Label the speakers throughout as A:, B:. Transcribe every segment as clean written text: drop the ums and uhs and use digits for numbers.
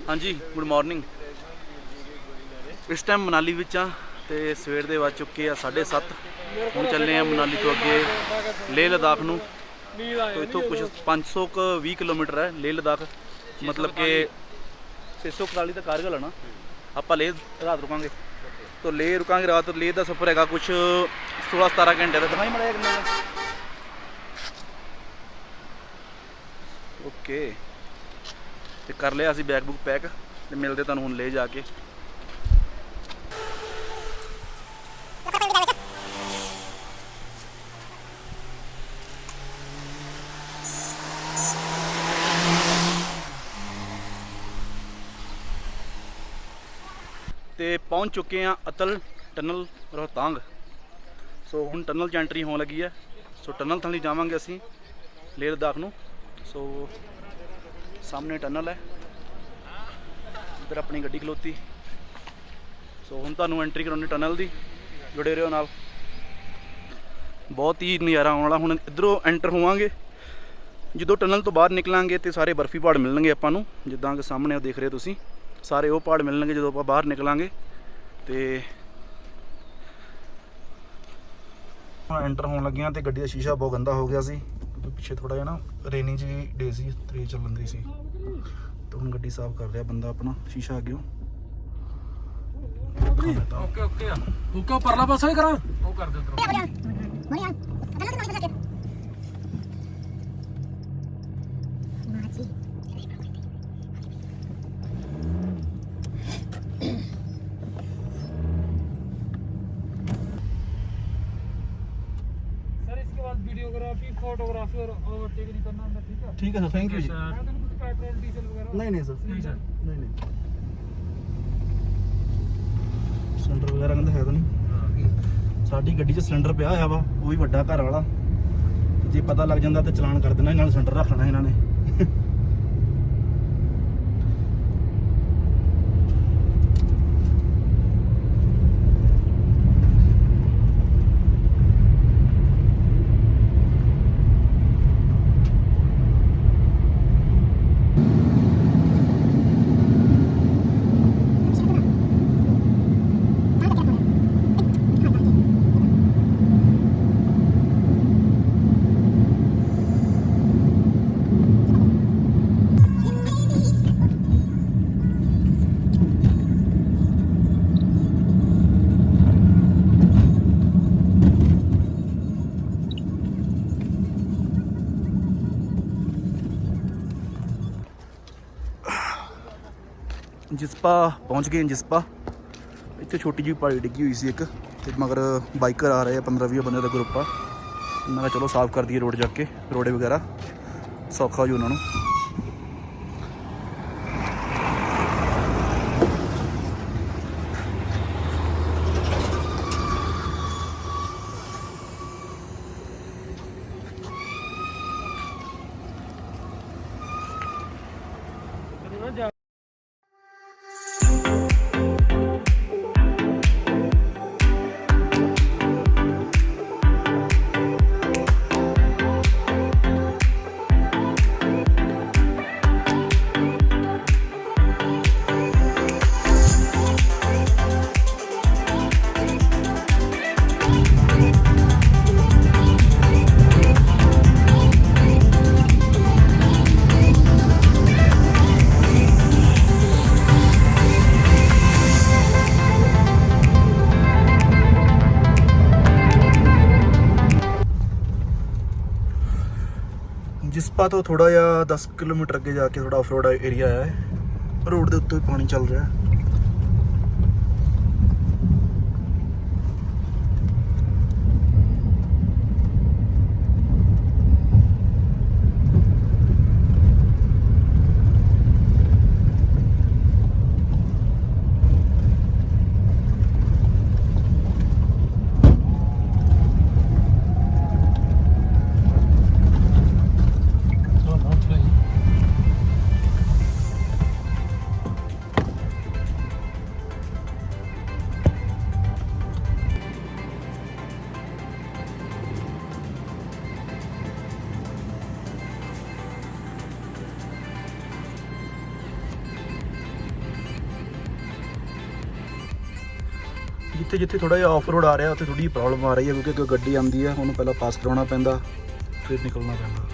A: हाँ जी good morning. इस time Manali विच आ ते सवेर दे वज चुके आ 7:30। हम चले हैं मनाली तो अगे लेह लद्दाख नूं। तो इतों कुछ 520 किलोमीटर है लेह लद्दाख, मतलब कि 641 तो कारगिल है ना। आप लेह रात रुकांगे तो लेह रुकांगे रात। लेह का सफ़र है कुछ 16-17 घंटे का। दिखाई मड़ा कितना ओके। तो कर लिया असी बैग बुक पैक तो मिलते तुहानूं हुण ले जाके। तो पहुँच चुके हैं अतल टनल रोहतांग। सो हुण टनल च एंट्री होने लगी है। सो टनल थल्ले जावांगे असी लेह लद्दाख नूं। सो सामने टनल है, इधर अपनी गड्डी खलोती। सो हुण तुहानूं एंट्री कराउणी टनल दी, जुड़े रहो नाल। बहुत ही नज़ारा आने वाला। हुण इधरों एंटर होवांगे, जो टनल तो बाहर निकलांगे तो सारे बर्फी पहाड़ मिलणगे आपां नूं। जिद्दां कि सामने देख रहे हो तुसीं, सारे वो पहाड़ मिलणगे जो आपां बाहर निकलांगे। तो एंटर होने लगे तो गड्डी का शीशा बहुत गंदा हो गया सी, पिछे थोड़ा जिहा ना रेनी जी डे सी, तेज चलन दी सी। तो हुण गड्डी साफ कर रहा बंदा अपना शीशा अगे।
B: ओके ओके ओके परला पासा ही करा वो कर दे वीडियोग्राफी फोटोग्राफी और ओवरटेक नहीं करना अंदर, ठीक है?
A: ठीक है सर, थैंक यू जी।
B: कुछ पेट्रोल डीजल वगैरह
A: नहीं सर,
B: नहीं सर,
A: नहीं सिलेंडर वगैरह कहते है तो नहीं। साडी गड्डी 'च सिलेंडर पिया होया वा, वो भी वड्डा घर वाला। जे पता लग जाता तो चलान कर देना, इन्होंने सिलेंडर रख लेना इन्होंने। जिस्पा पहुँच गए। जिस्पा इतने छोटी जी पहाड़ी डिग्गी हुई सी एक, तो मगर बाइकर आ रहे हैं 15-20 बंदे का ग्रुप आ। मैं चलो साफ कर दिए रोड जाके, रोडे वगैरह सौखा हो जी उन्होंने। जिस्पा तो थोड़ा जिहा 10 किलोमीटर अगे जाके थोड़ा ऑफ रोड एरिया है। रोड के उत्ते पानी चल रहा है। ਜਿੱਥੇ ਜਿੱਥੇ ਥੋੜਾ ਜਿਹਾ ਆਫ ਰੋਡ ਆ ਰਿਹਾ ਉੱਥੇ ਥੋੜੀ ਪ੍ਰੋਬਲਮ ਆ ਰਹੀ ਹੈ, ਕਿਉਂਕਿ ਕੋਈ ਗੱਡੀ ਆਉਂਦੀ ਹੈ ਉਹਨੂੰ ਪਹਿਲਾਂ ਪਾਸ ਕਰਾਉਣਾ ਪੈਂਦਾ, ਫਿਰ ਨਿਕਲਣਾ ਪੈਂਦਾ।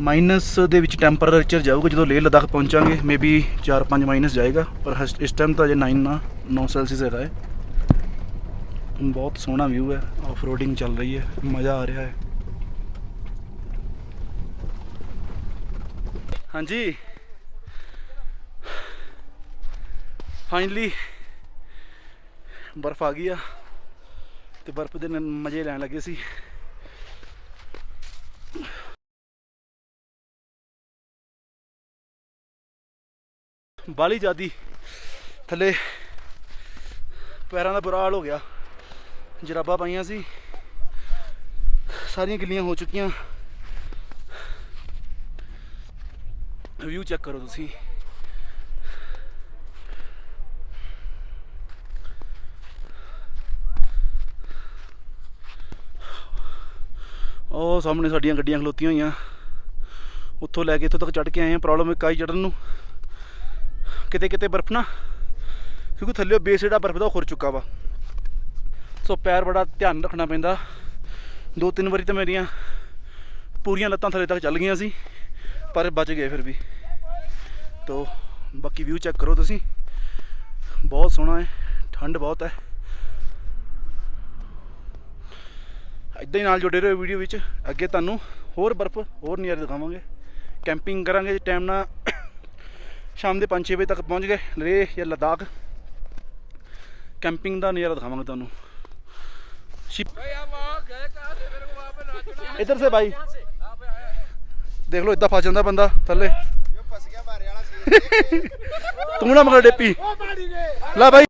A: ਮਾਈਨਸ ਦੇ ਵਿੱਚ ਟੈਂਪਰੇਚਰ ਜਾਊਗਾ ਜਦੋਂ ਲੇਹ ਲਦਾਖ ਪਹੁੰਚਾਂਗੇ, ਮੇਬੀ 4-5 ਮਾਈਨਸ ਜਾਏਗਾ, ਪਰ ਇਸ ਟਾਈਮ ਤਾਂ ਅਜੇ 9 ਸੈਲਸੀਅਸ ਹੈਗਾ ਹੈ। ਬਹੁਤ ਸੋਹਣਾ ਵਿਊ ਹੈ, ਆਫ ਰੋਡਿੰਗ ਚੱਲ ਰਹੀ ਹੈ, ਮਜ਼ਾ ਆ ਰਿਹਾ ਹੈ। ਹਾਂਜੀ ਫਾਈਨਲੀ ਬਰਫ਼ ਆ ਗਈ ਆ ਤੇ ਬਰਫ਼ ਦੇ ਮਜ਼ੇ ਲੈਣ ਲੱਗੇ ਸੀ। ਬਾਲੀ ਜ਼ਿਆਦੀ ਥੱਲੇ ਪੈਰਾਂ ਦਾ ਬੁਰਾ ਹਾਲ ਹੋ ਗਿਆ, ਜਰਾਬਾਂ ਪਾਈਆਂ ਸੀ ਸਾਰੀਆਂ ਗਿੱਲੀਆਂ ਹੋ ਚੁੱਕੀਆਂ। ਵਿਊ ਚੈੱਕ ਕਰੋ ਤੁਸੀਂ, ਉਹ ਸਾਹਮਣੇ ਸਾਡੀਆਂ ਗੱਡੀਆਂ ਖਲੋਤੀਆਂ ਹੋਈਆਂ, ਉੱਥੋਂ ਲੈ ਕੇ ਇੱਥੋਂ ਤੱਕ ਚੜ੍ਹ ਕੇ ਆਏ ਆ। ਪ੍ਰੋਬਲਮ ਇੱਕ ਆਈ ਚੜ੍ਹਨ ਨੂੰ, ਕਿਤੇ ਕਿਤੇ ਬਰਫ਼ ਨਾ, ਕਿਉਂਕਿ ਥੱਲੇ ਬੇਸ ਜਿਹੜਾ ਬਰਫ਼ ਦਾ ਉਹ ਖੁਰ ਚੁੱਕਾ ਵਾ, ਸੋ ਪੈਰ ਬੜਾ ਧਿਆਨ ਰੱਖਣਾ ਪੈਂਦਾ। 2-3 ਵਾਰੀ ਤਾਂ ਮੇਰੀਆਂ ਪੂਰੀਆਂ ਲੱਤਾਂ ਥੱਲੇ ਤੱਕ ਚੱਲ ਗਈਆਂ ਸੀ, ਪਰ ਬਚ ਗਏ ਫਿਰ ਵੀ। ਤੋ ਬਾਕੀ ਵਿਊ ਚੈੱਕ ਕਰੋ ਤੁਸੀਂ, ਬਹੁਤ ਸੋਹਣਾ ਹੈ, ਠੰਡ ਬਹੁਤ ਹੈ। ਇੱਦਾਂ ਹੀ ਨਾਲ ਜੁੜੇ ਰਹੋ ਵੀਡੀਓ ਵਿੱਚ, ਅੱਗੇ ਤੁਹਾਨੂੰ ਹੋਰ ਬਰਫ਼ ਹੋਰ ਨਜ਼ਾਰੇ ਦਿਖਾਵਾਂਗੇ। ਕੈਂਪਿੰਗ ਕਰਾਂਗੇ ਟਾਈਮ ਨਾਲ, ਸ਼ਾਮ ਦੇ 5-6 ਵਜੇ ਤੱਕ ਪਹੁੰਚ ਗਏ ਲੇਹ ਜਾਂ ਲਦਾਖ। कैंपिंग का नज़ारा दिखावांगे तुहानू। इधर से भाई देख लो, इदा फस जाता बंदा थले। तू ना मगर डेपी ला भाई।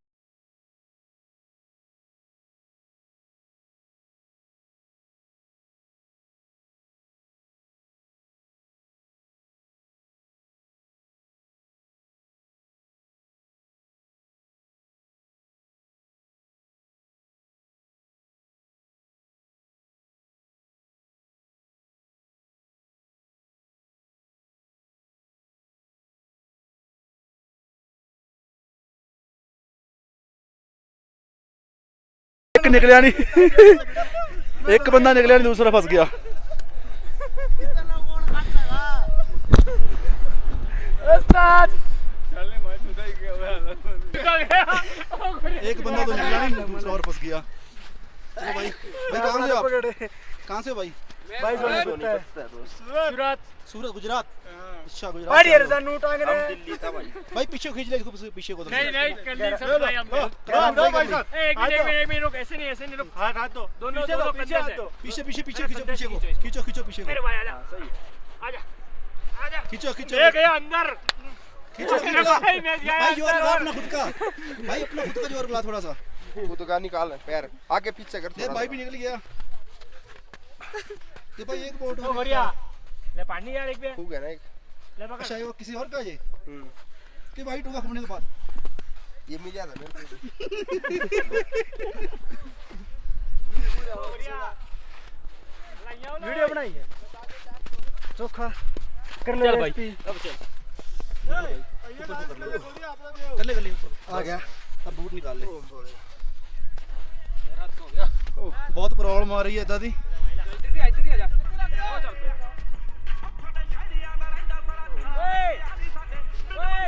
A: एक निकलिया नहीं एक बंदा निकलिया नहीं, दूसरा फंस गया। एक बंदा तो निकला नहीं, दूसरा और फंस गया। भाई भाई कहाँ से हो आप? कहाँ से हो भाई?
C: भाई सोनी पता है
D: सूरत गुजरात अच्छा गुजरात
C: भाई यार जानू टांग रहे
E: दिल्ली था भाई।
D: भाई पीछे खींच ले इसको पीछे को
B: नहीं नहीं कर ली सब भाई हमने
C: भाई साहब
B: एक मिनट रुक, ऐसे नहीं रुक।
C: हाथ हाथ दो
B: दोनों
C: पीछे दो
B: दोनों
C: पीछे
B: कंधे
C: हाथ
B: से।
C: दो
D: पीछे पीछे पीछे खींचो पीछे को खींचो पीछे
B: मेरे
D: को
B: भाई आजा आजा आजा
D: खींचो खींचो
B: ले गया अंदर।
D: खींचो
B: मेरे भाई मैं गया
D: भाई जोर लगा
B: अंदर।
D: अपना खुद का भाई अपना खुद का जोर लगा थोड़ा सा
E: खुद का निकाल पैर आगे पीछे कर
D: ये भाई भी निकल गया ये भाई एक बोट
B: ओ बढ़िया ले पानी यार एक पे
E: हो गया ना एक।
B: ले पकड़।
D: अच्छा ये वो किसी और का ये
E: हम्म,
D: कि भाई टूका खमने के बाद
E: ये मिल जाता मेरे को।
B: बढ़िया लाइया ना
C: वीडियो बनाई है चोखा कर ले
B: चल भाई
C: रेसिपी।
B: अब चल
D: कर ले ऊपर
C: आ गया
D: अब बूट निकाल ले
B: रात हो गया
D: बहुत प्रॉब्लम आ रही है दादी
B: इधर ही आजा ओ चल ओए ओए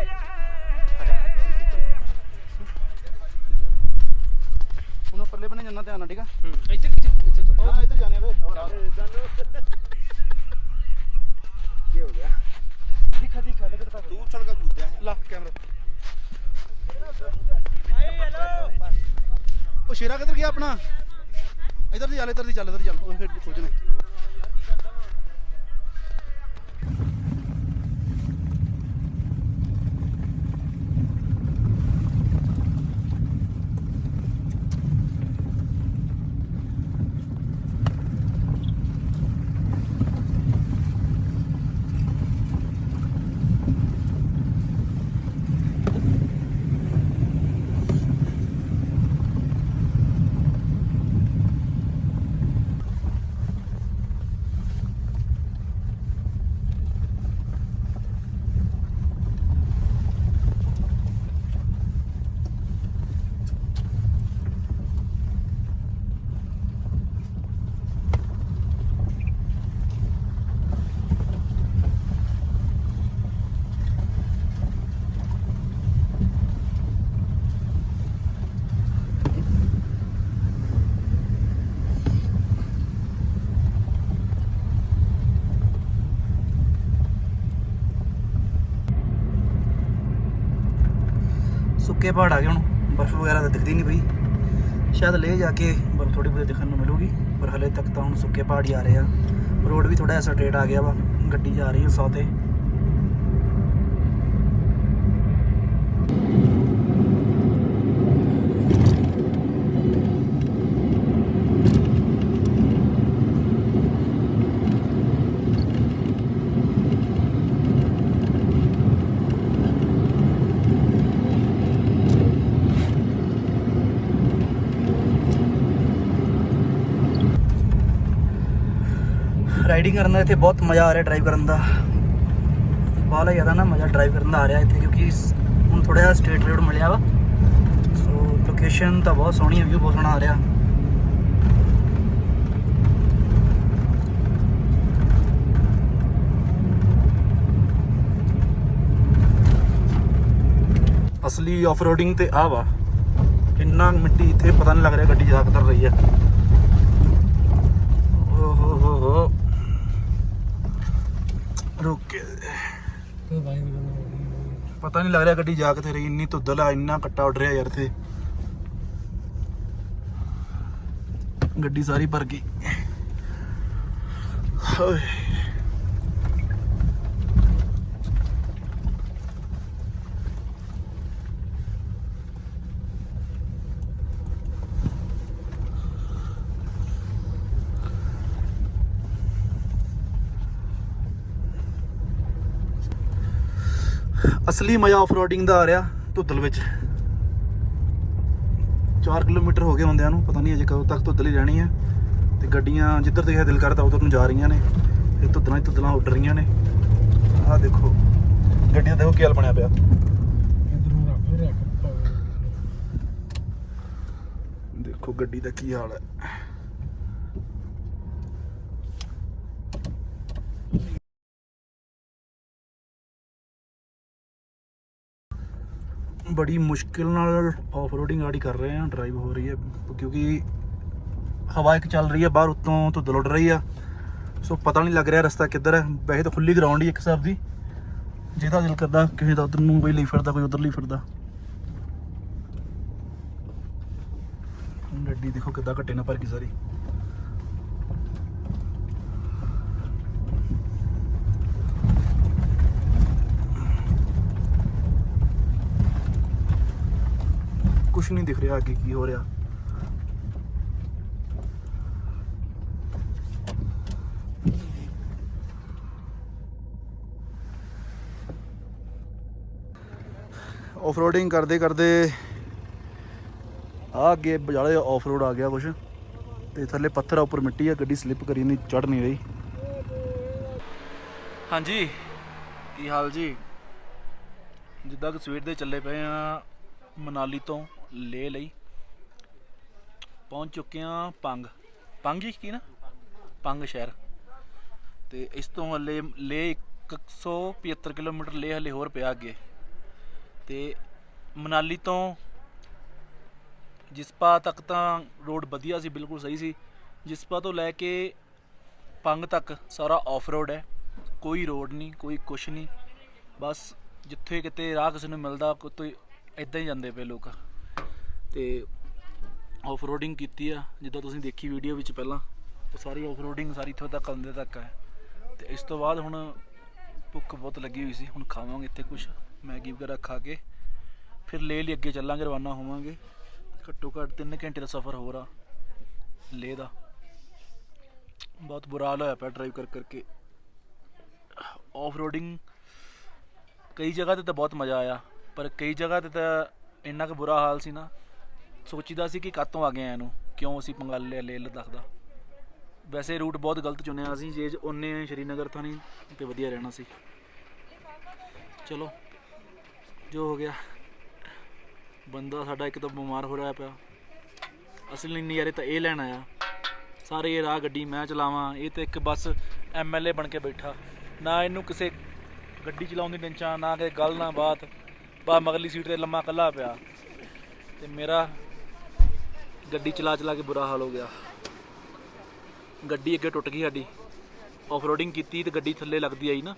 D: उन्हें परले बने जाना ध्यान ठीक है
B: इधर
D: हाँ इधर जाने बे
E: ये हो गया
C: दिखा दिखा लेकर
E: तू उछल कर कूद जाए।
D: ला कैमरा ओ शेरा किधर गया अपना इधर दी चल वो फिर खोजने ਸੁੱਕੇ ਪਹਾੜ ਆ ਗਏ ਹੁਣ ਬਰਫ਼ ਵਗੈਰਾ ਤਾਂ ਦਿਖਦੀ ਨਹੀਂ ਪਈ ਸ਼ਾਇਦ ਲੈ ਜਾ ਕੇ ਬਰਫ਼ ਥੋੜੀ ਬਹੁਤੀ ਦਿਖਣ ਨੂੰ ਮਿਲੂਗੀ ਪਰ ਹਲੇ ਤੱਕ ਤਾਂ ਹੁਣ ਸੁੱਕੇ ਪਹਾੜ ਹੀ ਆ ਰਹੇ ਆ ਰੋਡ ਵੀ ਥੋੜਾ ਜਿਹਾ ਸਟ੍ਰੇਟ ਆ ਗਿਆ ਵਾ ਗੱਡੀ ਜਾ ਰਹੀ ਹੈ 100 ਤੇ ਰਾਈਡਿੰਗ ਕਰਨ ਦਾ ਇੱਥੇ ਬਹੁਤ ਮਜ਼ਾ ਆ ਰਿਹਾ ਡਰਾਈਵ ਕਰਨ ਦਾ ਬਾਹਲਾ ਜ਼ਿਆਦਾ ਨਾ ਮਜ਼ਾ ਡਰਾਈਵ ਕਰਨ ਦਾ ਆ ਰਿਹਾ ਇੱਥੇ ਕਿਉਂਕਿ ਹੁਣ ਥੋੜਾ ਜਿਹਾ ਸਟ੍ਰੇਟ ਰੋਡ ਮਿਲਿਆ ਵਾ ਸੋ ਲੋਕੇਸ਼ਨ ਤਾਂ ਬਹੁਤ ਸੋਹਣੀ ਹੈ ਵਿਊ ਬਹੁਤ ਸੋਹਣਾ ਆ ਰਿਹਾ ਅਸਲੀ ਆਫ ਰੋਡਿੰਗ ਤੇ ਆ ਵਾ ਇੰਨਾ ਮਿੱਟੀ ਇੱਥੇ ਪਤਾ ਨਹੀਂ ਲੱਗ ਰਿਹਾ ਗੱਡੀ ਜਾ ਕਿੱਧਰ ਰਹੀ ਹੈ ਓਹ ਹੋ ਰੁਕ ਕੇ
B: तो भाई
D: ਪਤਾ ਨਹੀਂ ਲੱਗ ਰਿਹਾ ਗੱਡੀ ਜਾ ਕਿੱਥੇ ਰਹੀ ਇੰਨੀ ਧੁੱਦਲ ਆ ਇੰਨਾ ਕੱਟਾ ਉੱਡ ਰਿਹਾ ਯਾਰ ਤੇ ਗੱਡੀ ਸਾਰੀ ਭਰ ਗਈ ਓਏ ਅਸਲੀ ਮਜ਼ਾ ਆਫ ਰੋਡਿੰਗ ਦਾ ਆ ਰਿਹਾ ਧੁੱਦਲ ਵਿੱਚ 4 ਕਿਲੋਮੀਟਰ ਹੋ ਗਏ ਹੁੰਦਿਆਂ ਨੂੰ ਪਤਾ ਨਹੀਂ ਅਜੇ ਕਦੋਂ ਤੱਕ ਧੁੱਦਲ ਹੀ ਰਹਿਣੀ ਹੈ ਤੇ ਗੱਡੀਆਂ ਜਿੱਧਰ ਦੇਖਿਆ ਦਿਲ ਕਰਦਾ ਉਧਰ ਨੂੰ ਜਾ ਰਹੀਆਂ ਨੇ ਇਹ ਧੁੱਦਲਾਂ ਹੀ ਧੁੱਦਲਾਂ ਉੱਡ ਰਹੀਆਂ ਨੇ ਆਹ ਦੇਖੋ ਗੱਡੀਆਂ ਦੇਖੋ ਕੀ ਹਾਲ ਬਣਿਆ ਪਿਆ ਦੇਖੋ ਗੱਡੀ ਦਾ ਕੀ ਹਾਲ ਹੈ बड़ी मुश्किल नाल ऑफ रोडिंग गाड़ी कर रहे हैं ड्राइव हो रही है क्योंकि हवा एक चल रही है बाहर उत्तों धुंदल उड़ रही है
A: ਸੋ ਪਤਾ ਨਹੀਂ ਲੱਗ ਰਿਹਾ ਰਸਤਾ ਕਿੱਧਰ ਹੈ। ਵੈਸੇ ਤਾਂ ਖੁੱਲੀ ਗਰਾਊਂਡ ਹੀ ਇੱਕ ਹਿਸਾਬ ਦੀ, ਜਿਹਦਾ ਦਿਲ ਕਰਦਾ ਕਿਸੇ ਦਾ ਉਧਰ ਨੂੰ ਕੋਈ ਲਈ ਫਿਰਦਾ, ਕੋਈ ਉਧਰ ਲਈ ਫਿਰਦਾ। ਗੱਡੀ ਦੇਖੋ ਕਿੱਦਾਂ ਘੱਟੇ ਨਾ ਭਰ ਗਈ ਸਾਰੀ। ਕੁਛ ਨਹੀਂ ਦਿਖ ਰਿਹਾ ਅੱਗੇ ਕੀ ਹੋ ਰਿਹਾ। ਆਫ ਰੋਡਿੰਗ ਕਰਦੇ ਕਰਦੇ ਆ ਅੱਗੇ ਬਜਾਲੇ ਆਫ ਰੋਡ ਆ ਗਿਆ ਕੁਛ, ਤੇ ਥੱਲੇ ਪੱਥਰ ਆ, ਉੱਪਰ ਮਿੱਟੀ ਆ, ਗੱਡੀ ਸਲਿੱਪ ਕਰੀ ਨਹੀਂ, ਚੜ ਨਹੀਂ ਰਹੀ। ਹਾਂਜੀ ਕੀ ਹਾਲ ਜੀ? ਜਿੱਦਾਂ ਕਿ ਸਵੇਰ ਦੇ ਚੱਲੇ ਪਏ ਆ ਮਨਾਲੀ ਤੋਂ ਲੇਹ ਲਈ, ਪਹੁੰਚ ਚੁੱਕੇ ਆ ਪੰਗ ਹੀ ਕੀ ਨਾ, ਪੰਗ ਸ਼ਹਿਰ। ਤੇ ਇਸ ਤੋਂ ਹਲੇ ਲੇਹ 175 ਕਿਲੋਮੀਟਰ ਲੇਹ ਹਲੇ ਹੋਰ ਪਿਆ ਅੱਗੇ। ਤੇ ਮਨਾਲੀ ਤੋਂ ਜਿਸਪਾ ਤੱਕ ਤਾਂ ਰੋਡ ਵਧੀਆ ਸੀ, ਬਿਲਕੁਲ ਸਹੀ ਸੀ। ਜਿਸਪਾ ਤੋਂ ਲੈ ਕੇ ਪੰਗ ਤੱਕ ਸਾਰਾ ਆਫ ਰੋਡ ਹੈ, ਕੋਈ ਰੋਡ ਨਹੀਂ, ਕੋਈ ਕੁਛ ਨਹੀਂ। ਬਸ ਜਿੱਥੇ ਕਿਤੇ ਰਾਹ ਕਿਸੇ ਨੂੰ ਮਿਲਦਾ ਕੋਈ ਇੱਦਾਂ ਹੀ ਜਾਂਦੇ ਪਏ ਲੋਕ। ਤੇ ਆਫ ਰੋਡਿੰਗ ਕੀਤੀ ਆ ਜਿੱਦਾਂ ਤੁਸੀਂ ਦੇਖੀ ਵੀਡੀਓ ਵਿੱਚ ਪਹਿਲਾਂ, ਉਹ ਸਾਰੀ ਆਫ ਰੋਡਿੰਗ ਸਾਰੀ ਇੱਥੋਂ ਤੱਕ ਅੰਦਰ ਤੱਕ ਹੈ। ਤੇ ਇਸ ਤੋਂ ਬਾਅਦ ਹੁਣ ਭੁੱਖ ਬਹੁਤ ਲੱਗੀ ਹੋਈ ਸੀ, ਹੁਣ ਖਾਵਾਂਗੇ ਇੱਥੇ ਕੁਛ ਮੈਗੀ ਵਗੈਰਾ ਖਾ ਕੇ ਫਿਰ ਲੇਹ ਲਈ ਅੱਗੇ ਚੱਲਾਂਗੇ, ਰਵਾਨਾ ਹੋਵਾਂਗੇ। ਘੱਟੋ ਘੱਟ 3 ਘੰਟੇ ਦਾ ਸਫ਼ਰ ਹੋ ਰਿਹਾ ਲੇਹ ਦਾ। ਬਹੁਤ ਬੁਰਾ ਹਾਲ ਹੋਇਆ ਪਿਆ ਡਰਾਈਵ ਕਰਕੇ। ਆਫ ਰੋਡਿੰਗ ਕਈ ਜਗ੍ਹਾ 'ਤੇ ਤਾਂ ਬਹੁਤ ਮਜ਼ਾ ਆਇਆ, ਪਰ ਕਈ ਜਗ੍ਹਾ 'ਤੇ ਤਾਂ ਇੰਨਾ ਕੁ ਬੁਰਾ ਹਾਲ ਸੀ ਨਾ, ਸੋਚੀਦਾ ਸੀ ਕਿ ਕਾਤੋਂ ਆ ਗਏ ਆ ਇਹਨੂੰ, ਕਿਉਂ ਅਸੀਂ ਪੰਗਾ ਲਿਆ ਲੇਹ ਲਦਾਖ ਦਾ। ਵੈਸੇ ਰੂਟ ਬਹੁਤ ਗਲਤ ਚੁਣਿਆ ਅਸੀਂ, ਜੇ ਉਹਨੇ ਸ਼੍ਰੀਨਗਰ ਥਾਣੀ ਤੇ ਵਧੀਆ ਰਹਿਣਾ ਸੀ। ਚਲੋ ਜੋ ਹੋ ਗਿਆ। ਬੰਦਾ ਸਾਡਾ ਇੱਕ ਤਾਂ ਬਿਮਾਰ ਹੋ ਰਿਹਾ ਪਿਆ, ਅਸਲੀ ਨਜ਼ਾਰੇ ਤਾਂ ਇਹ ਲੈਣ ਆਇਆ। ਸਾਰੇ ਇਹ ਰਾਹ ਗੱਡੀ ਮੈਂ ਚਲਾਵਾਂ, ਇਹ ਤਾਂ ਇੱਕ ਬਸ MLA ਬਣ ਕੇ ਬੈਠਾ, ਨਾ ਇਹਨੂੰ ਕਿਸੇ ਗੱਡੀ ਚਲਾਉਣ ਦੀ ਟੈਨਸ਼ਨ, ਨਾ ਕਿਸੇ ਗੱਲ ਨਾ ਬਾਤ, ਬਾ ਮਗਲੀ ਸੀਟ 'ਤੇ ਲੰਮਾ ਇਕੱਲਾ ਪਿਆ। ਤੇ ਮੇਰਾ ਗੱਡੀ ਚਲਾ ਕੇ ਬੁਰਾ ਹਾਲ ਹੋ ਗਿਆ। ਗੱਡੀ ਅੱਗੇ ਟੁੱਟ ਗਈ ਸਾਡੀ, ਆਫ ਰੋਡਿੰਗ ਕੀਤੀ ਤੇ ਗੱਡੀ ਥੱਲੇ ਲੱਗਦੀ ਆਈ ਨਾ,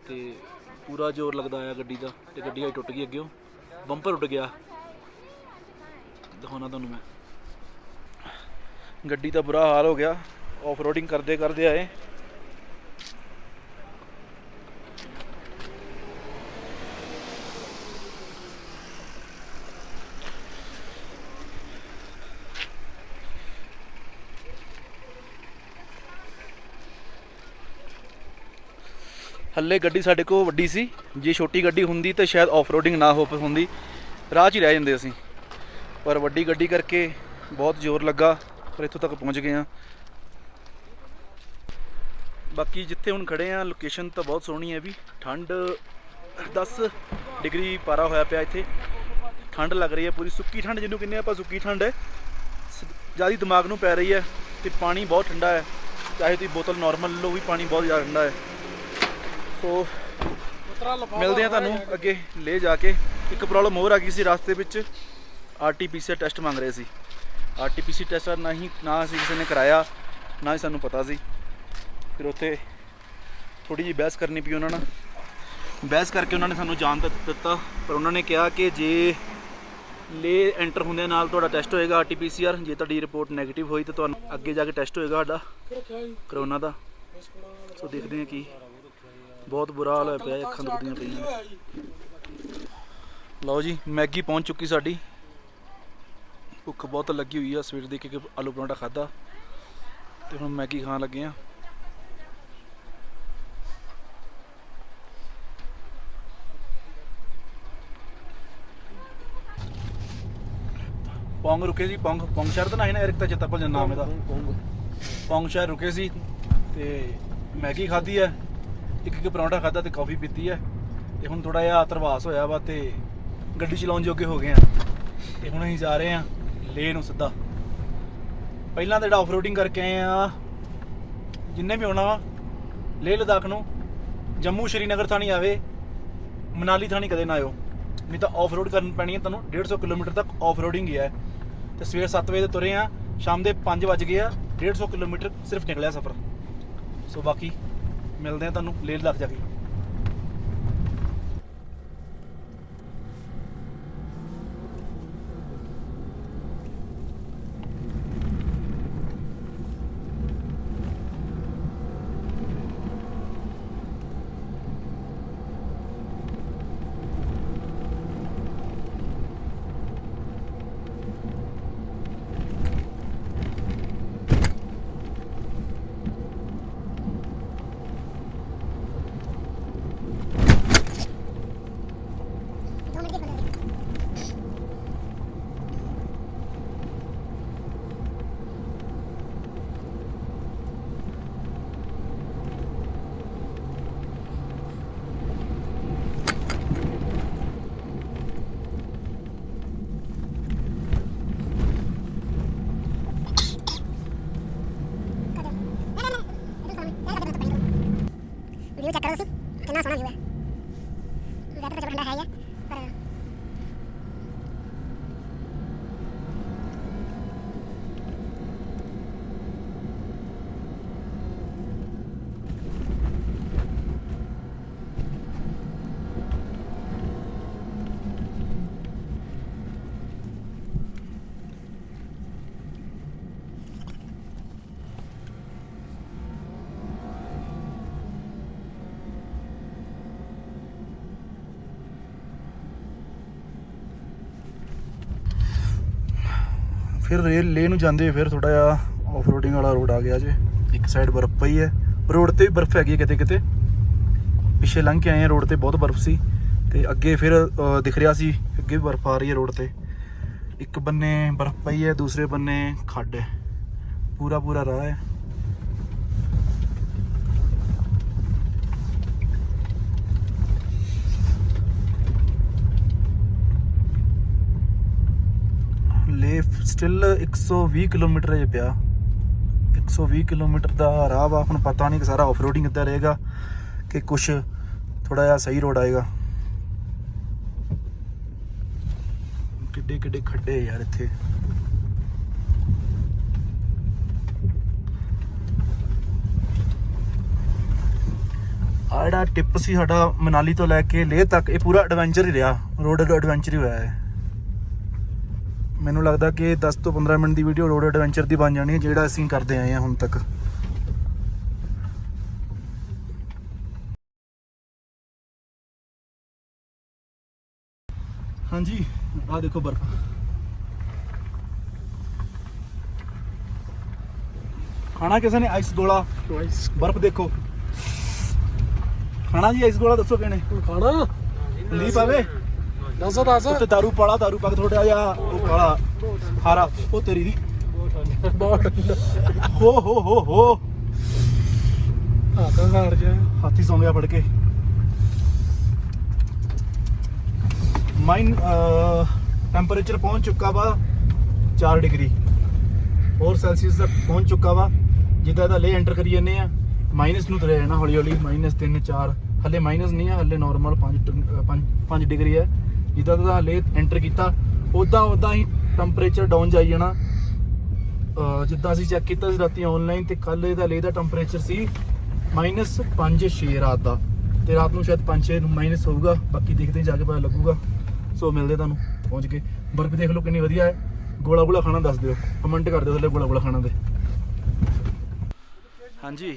A: ਤੇ ਪੂਰਾ ਜ਼ੋਰ ਲੱਗਦਾ ਆਇਆ ਗੱਡੀ ਦਾ, ਤੇ ਗੱਡੀ ਟੁੱਟ ਗਈ ਅੱਗਿਓਂ, ਬੰਪਰ ਉੱਡ ਗਿਆ। ਦਿਖਾਉਣਾ ਤੁਹਾਨੂੰ ਮੈਂ, ਗੱਡੀ ਦਾ ਬੁਰਾ ਹਾਲ ਹੋ ਗਿਆ। ਆਫ ਰੋਡਿੰਗ ਕਰਦੇ ਆਏ। ਹੱਲੇ ਗੱਡੀ ਸਾਡੇ ਕੋਲ ਵੱਡੀ ਸੀ, ਜੇ ਛੋਟੀ ਗੱਡੀ ਹੁੰਦੀ ਤਾਂ ਸ਼ਾਇਦ ਆਫ ਰੋਡਿੰਗ ਨਾ ਹੋ ਹੁੰਦੀ, ਰਾਹ 'ਚ ਹੀ ਰਹਿ ਜਾਂਦੇ ਅਸੀਂ। ਪਰ ਵੱਡੀ ਗੱਡੀ ਕਰਕੇ ਬਹੁਤ ਜ਼ੋਰ ਲੱਗਾ, ਪਰ ਇੱਥੋਂ ਤੱਕ ਪਹੁੰਚ ਗਏ ਹਾਂ। ਬਾਕੀ ਜਿੱਥੇ ਹੁਣ ਖੜੇ ਹਾਂ ਲੋਕੇਸ਼ਨ ਤਾਂ ਬਹੁਤ ਸੋਹਣੀ ਹੈ ਵੀ। ਠੰਡ 10 ਡਿਗਰੀ ਪਾਰਾ ਹੋਇਆ ਪਿਆ ਇੱਥੇ, ਠੰਡ ਲੱਗ ਰਹੀ ਹੈ ਪੂਰੀ, ਸੁੱਕੀ ਠੰਡ ਜਿਹਨੂੰ ਕਹਿੰਦੇ ਆਪਾਂ, ਸੁੱਕੀ ਠੰਡ ਹੈ, ਜ਼ਿਆਦਾ ਦਿਮਾਗ ਨੂੰ ਪੈ ਰਹੀ ਹੈ। ਤੇ ਪਾਣੀ ਬਹੁਤ ਠੰਡਾ ਹੈ, ਚਾਹੇ ਤੁਸੀਂ ਬੋਤਲ ਨਾਰਮਲ ਲਓ ਵੀ ਪਾਣੀ ਬਹੁਤ ਜ਼ਿਆਦਾ ਠੰਡਾ ਹੈ। ਸੋ ਮਿਲਦੇ ਹਾਂ ਤੁਹਾਨੂੰ ਅੱਗੇ ਲੈ ਜਾ ਕੇ। ਇੱਕ ਪ੍ਰੋਬਲਮ ਹੋਰ ਆ ਗਈ ਸੀ ਰਸਤੇ ਵਿੱਚ, RT-PCR ਟੈਸਟ ਮੰਗ ਰਹੇ ਸੀ। RT-PCR ਟੈਸਟ ਨਾ ਅਸੀਂ ਕਿਸੇ ਨੇ ਕਰਾਇਆ, ਨਾ ਹੀ ਸਾਨੂੰ ਪਤਾ ਸੀ। ਫਿਰ ਉੱਥੇ ਥੋੜ੍ਹੀ ਜਿਹੀ ਬਹਿਸ ਕਰਨੀ ਪਈ ਉਹਨਾਂ ਨਾਲ, ਬਹਿਸ ਕਰਕੇ ਉਹਨਾਂ ਨੇ ਸਾਨੂੰ ਜਾਣ ਦਿੱਤਾ। ਪਰ ਉਹਨਾਂ ਨੇ ਕਿਹਾ ਕਿ ਜੇ ਲੇ ਐਂਟਰ ਹੁੰਦੇ ਨਾਲ ਤੁਹਾਡਾ ਟੈਸਟ ਹੋਏਗਾ RT-PCR, ਜੇ ਤੁਹਾਡੀ ਰਿਪੋਰਟ ਨੈਗੇਟਿਵ ਹੋਈ ਤਾਂ ਤੁਹਾਨੂੰ ਅੱਗੇ ਜਾ ਕੇ ਟੈਸਟ ਹੋਏਗਾ ਸਾਡਾ ਕਰੋਨਾ ਦਾ। ਸੋ ਦੇਖਦੇ ਹਾਂ ਕੀ, ਬਹੁਤ ਬੁਰਾ ਹਾਲ ਹੋਇਆ ਪਿਆ, ਅੱਖਾਂ ਦੁਖਦੀਆਂ ਪਈਆਂ। ਲਓ ਜੀ ਮੈਗੀ ਪਹੁੰਚ ਚੁੱਕੀ ਸਾਡੀ, ਭੁੱਖ ਬਹੁਤ ਲੱਗੀ ਹੋਈ ਆ ਸਵੇਰ ਦੇ, ਕਿ ਆਲੂ ਪਰੌਂਠਾ ਖਾਧਾ ਤੇ ਹੁਣ ਮੈਗੀ ਖਾਣ ਲੱਗੇ ਆ। ਪੌਂਗ ਰੁਕੇ ਸੀ, ਪੌਂਗ ਸ਼ਹਿਰ ਤਾਂ ਨਾ ਯਾਰ, ਇੱਕ ਤਾਂ ਚੇਤਾ ਭੁੱਲ ਜਾਂਦਾ ਨਾਮ ਇਹਦਾ। ਪੌਂਗ ਸ਼ਹਿਰ ਰੁਕੇ ਸੀ ਤੇ ਮੈਗੀ ਖਾਧੀ ਹੈ, ਇੱਕ ਪਰੌਂਠਾ ਖਾਧਾ ਤੇ ਕੌਫੀ ਪੀਤੀ ਹੈ। ਤੇ ਹੁਣ ਥੋੜਾ ਜਿਹਾ ਤਰਵਾਸ ਹੋਇਆ ਵਾ ਤੇ ਗੱਡੀ ਚਲਾਉਣ ਜੋਗੇ ਹੋ ਗਏ ਆ। ਤੇ ਹੁਣ ਅਸੀਂ ਜਾ ਰਹੇ ਆ ਲੇਹ ਨੂੰ ਸਿੱਧਾ। ਪਹਿਲਾਂ ਤਾਂ ਜਿਹੜਾ ਆਫ ਰੋਡਿੰਗ ਕਰਕੇ ਆਏ ਆ, ਜਿੰਨੇ ਵੀ ਆਉਣਾ ਵਾ ਲੇਹ ਲਦਾਖ ਨੂੰ, ਜੰਮੂ ਸ਼੍ਰੀਨਗਰ ਥਾਣੀ ਆਵੇ, ਮਨਾਲੀ ਥਾਣੀ ਕਦੇ ਨਾ ਆਇਓ, ਨਹੀਂ ਤਾਂ ਆਫ ਰੋਡ ਕਰਨੀ ਪੈਣੀ ਹੈ ਤੁਹਾਨੂੰ। 150 ਕਿਲੋਮੀਟਰ ਤੱਕ ਆਫ ਰੋਡਿੰਗ ਹੀ ਹੈ। ਤੇ ਸਵੇਰ 7 ਵਜੇ ਦੇ ਤੁਰੇ ਆ, ਸ਼ਾਮ ਦੇ 5 ਵੱਜ ਗਏ ਆ, 150 ਕਿਲੋਮੀਟਰ ਸਿਰਫ ਨਿਕਲਿਆ ਸਫ਼ਰ। ਸੋ ਬਾਕੀ ਮਿਲਦੇ ਆ ਤੁਹਾਨੂੰ ਲੇਹ ਲਦਾਖ ਜਾ ਕੇ।
F: ਵੀਡੀਓ ਚੈੱਕ ਕਰੋ ਤੁਸੀਂ ਕਿੰਨਾ ਸੋਹਣਾ ਵਿਊ ਹੈ। ਵੈਦਰ ਤਾਂ ਠੰਡਾ ਹੈ ਹੀ ਆ, ਪਰ
A: ਫਿਰ ਲੇਹ ਨੂੰ ਜਾਂਦੇ ਫਿਰ ਥੋੜਾ ਜਿਹਾ ਆਫ ਰੋਡਿੰਗ ਵਾਲਾ ਰੋਡ ਆ ਗਿਆ ਜੇ। ਇੱਕ ਸਾਈਡ ਬਰਫ਼ ਪਈ ਹੈ, ਰੋਡ ਤੇ ਵੀ ਬਰਫ਼ ਹੈਗੀ ਹੈ ਕਿਤੇ ਕਿਤੇ। ਪਿੱਛੇ ਲੰਘ ਕੇ ਆਏ ਆ, ਰੋਡ ਤੇ ਬਹੁਤ ਬਰਫ਼ ਸੀ ਤੇ ਅੱਗੇ ਫਿਰ ਦਿਖ ਰਿਹਾ ਸੀ ਅੱਗੇ ਵੀ ਬਰਫ਼ ਆ ਰਹੀ ਹੈ ਰੋਡ ਤੇ। ਇੱਕ ਬੰਨੇ ਬਰਫ਼ ਪਈ ਹੈ, ਦੂਸਰੇ ਬੰਨੇ ਖੱਡ ਹੈ, ਪੂਰਾ ਪੂਰਾ ਰਾਹ ਹੈ। ਲੇਹ ਸਟਿਲ 120 ਕਿਲੋਮੀਟਰ ਜੇ ਪਿਆ। 120 ਕਿਲੋਮੀਟਰ ਦਾ ਰਾਹ ਵਾ। ਹੁਣ ਪਤਾ ਨਹੀਂ ਕਿ ਸਾਰਾ ਆਫ ਰੋਡਿੰਗ ਕਿੱਦਾਂ ਰਹੇਗਾ ਕਿ ਕੁਛ ਥੋੜਾ ਜਿਹਾ ਸਹੀ ਰੋਡ ਆਏਗਾ। ਕਿੱਡੇ ਕਿੱਡੇ ਖੱਡੇ ਯਾਰ ਇੱਥੇ। ਆ ਜਿਹੜਾ ਟਿਪ ਸੀ ਸਾਡਾ ਮਨਾਲੀ ਤੋਂ ਲੈ ਕੇ ਲੇਹ ਤੱਕ, ਇਹ ਪੂਰਾ ਐਡਵੈਂਚਰ ਹੀ ਰਿਹਾ, ਰੋਡ ਐਡਵੈਂਚਰ ਹੀ ਹੋਇਆ ਹੈ। ਮੈਨੂੰ ਲੱਗਦਾ ਕਿ 10 ਤੋਂ 15 ਮਿੰਟ ਦੀ ਵੀਡੀਓ ਰੋਡ ਐਡਵੈਂਚਰ ਦੀ ਬਣ ਜਾਣੀ ਹੈ, ਜਿਹੜਾ ਅਸੀਂ ਕਰਦੇ ਆਏ ਹਾਂ ਹੁਣ ਤੱਕ। ਹਾਂਜੀ ਆਹ ਦੇਖੋ ਬਰਫ਼। ਖਾਣਾ ਕਿਸੇ ਨੇ ਆਈਸ ਗੋਲਾ? ਬਰਫ਼ ਦੇਖੋ। ਖਾਣਾ ਜੀ ਆਈਸ ਗੋਲਾ? ਦੱਸੋ ਕਿਹਨੇ
B: ਖਾਣਾ
A: ਲੀ ਪਾਵੇ?
B: ਦੱਸ
A: ਉੱਤੇ ਦਾਰੂ ਪਾਲਾ, ਦਾਰੂ ਪਾ ਕੇ ਥੋੜਾ ਜਿਹਾ ਉਹ ਕਾਲਾ ਖਾਰਾ। ਉਹ ਤੇਰੀ ਦੀ
B: ਬਹੁਤ ਠੰਡਾ।
A: ਹੋ
B: ਹੱਥ ਮਾਰ ਜਾ।
A: ਹਾਥੀ ਸੌਂ ਗਿਆ ਫੜ ਕੇ। ਮਾਈਨ ਟੈਂਪਰੇਚਰ ਪਹੁੰਚ ਚੁੱਕਾ ਵਾ 4 ਡਿਗਰੀ ਹੋਰ ਸੈਲਸੀਅਸ ਤੱਕ ਪਹੁੰਚ ਚੁੱਕਾ ਵਾ। ਜਿੱਦਾਂ ਦਾ ਲੇ ਐਂਟਰ ਕਰੀ ਜਾਂਦੇ ਆ ਮਾਈਨਸ ਨੂੰ ਤੁਰਿਆ ਜਾਣਾ ਹੌਲੀ ਹੌਲੀ। -3 4 ਹਲੇ ਮਾਈਨਸ ਨਹੀਂ ਆ, ਹਲੇ ਨਾਰਮਲ 5 ਡਿਗਰੀ ਹੈ। ਜਿੱਦਾਂ ਦਾ ਲੇ ਐਂਟਰ ਕੀਤਾ ਉੱਦਾਂ ਹੀ ਟੈਂਪਰੇਚਰ ਡਾਊਨ ਜਾਈ ਜਾਣਾ। ਜਿੱਦਾਂ ਅਸੀਂ ਚੈੱਕ ਕੀਤਾ ਸੀ ਰਾਤੀ ਆਨਲਾਈਨ, ਤੇ ਕੱਲ ਇਹਦਾ ਲੇ ਦਾ ਟੈਂਪਰੇਚਰ ਸੀ -5 6 ਰਾਤ ਦਾ, ਤੇ ਰਾਤ ਨੂੰ ਸ਼ਾਇਦ 5 6 ਮਾਈਨਸ ਹੋਊਗਾ। ਬਾਕੀ ਦੇਖਦੇ ਜਾ ਕੇ ਪਤਾ ਲੱਗੂਗਾ। ਸੋ ਮਿਲਦੇ ਤੁਹਾਨੂੰ ਪਹੁੰਚ ਕੇ। ਬਰਫ਼ ਦੇਖ ਲਓ ਕਿੰਨੀ ਵਧੀਆ ਹੈ। ਗੋਲਾ ਗੋਲਾ ਖਾਣਾ ਦੱਸ ਦਿਓ, ਕਮੈਂਟ ਕਰ ਦਿਓ ਥੱਲੇ ਗੋਲਾ ਗੋਲਾ ਖਾਣਾ ਦੇ। ਹਾਂਜੀ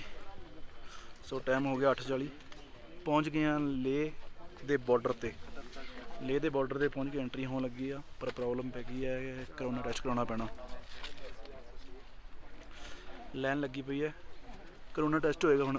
A: ਸੋ ਟਾਈਮ ਹੋ ਗਿਆ 8:40। ਪਹੁੰਚ ਗਏ ਆ ਲੇਹ ਦੇ ਬਾਰਡਰ ਤੇ। ਲੇਹ ਦੇ ਬਾਰਡਰ ਤੇ ਪਹੁੰਚ ਕੇ ਐਂਟਰੀ ਹੋਣ ਲੱਗੀ ਆ, ਪਰ ਪ੍ਰੋਬਲਮ ਪੈ ਗਈ ਹੈ, ਕਰੋਨਾ ਟੈਸਟ ਕਰਾਉਣਾ ਪੈਣਾ। ਲਾਈਨ ਲੱਗੀ ਪਈ ਹੈ, ਕਰੋਨਾ ਟੈਸਟ ਹੋਏਗਾ ਹੁਣ।